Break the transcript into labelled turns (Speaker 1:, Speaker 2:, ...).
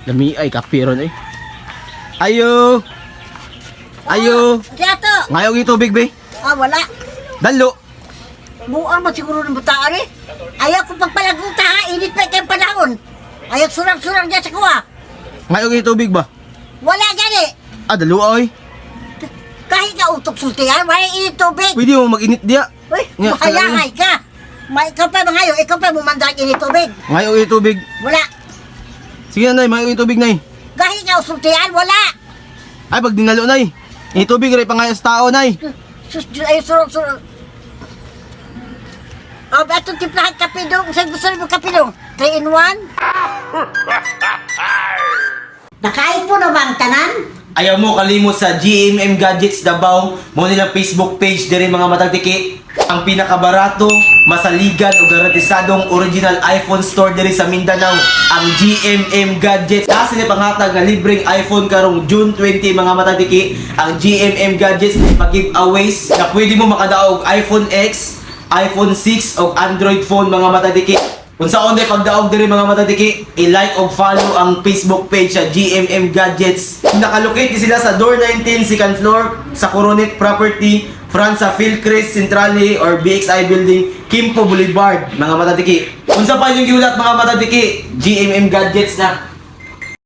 Speaker 1: Lami ay kapiron eh. Ayo. Ayo.
Speaker 2: Tiyato!
Speaker 1: Ngayon yung tubig be.
Speaker 2: Ah, wala.
Speaker 1: Dalo.
Speaker 2: Buang mo siguro ng butaan eh. Ayaw ko pagpalaguta ha, init pa kayong panahon. Ayaw surang-surang dyan sa kuha.
Speaker 1: Ngayon yung tubig ba?
Speaker 2: Wala dyan eh.
Speaker 1: Ah, dalo ay.
Speaker 2: Kahit ka utok sultihan, wala init tubig.
Speaker 1: Pwede mo mag-init diya.
Speaker 2: Uy,
Speaker 1: Nga,
Speaker 2: mahayangay ka. Ikaw pa mga ikaw pa bumandag init tubig.
Speaker 1: Ngayon yung tubig.
Speaker 2: Wala.
Speaker 1: Sige na, Nay. Ngayon yung tubig, Nay.
Speaker 2: Kahit ka usultihan, wala.
Speaker 1: Ay, pag dinalo, Nay. Yung tubig, rin pangayos tao, Nay.
Speaker 2: Sus, ayaw surang-surang. Oh, ba't itong timplahan kape doon? Kung saan gusto mo kape doon? 3 in 1? Nakain po na ba ang tanan?
Speaker 1: Ayaw mo kalimot sa GMM Gadgets Davao. Mo nilang Facebook page diri mga matagtiki. Ang pinakabarato, masaligan o garantisadong original iPhone store diri sa Mindanao, ang GMM Gadgets. Kasi ni panghatag nga libreng iPhone karong June 20 mga matagtiki. Ang GMM Gadgets pag-giveaways na pwede mo makadaog iPhone X, iPhone 6 o Android phone mga matagtiki. Kung saan day pagdaog diri mga matadiki, i-like o follow ang Facebook page sa GMM Gadgets. Nakalocate sila sa door 19, second floor, sa Coronet Property, front sa Philcrest Centrale or BXI Building, Kimpo Boulevard, mga matadiki. Kung saan pa yung giulat mga matadiki, GMM Gadgets na.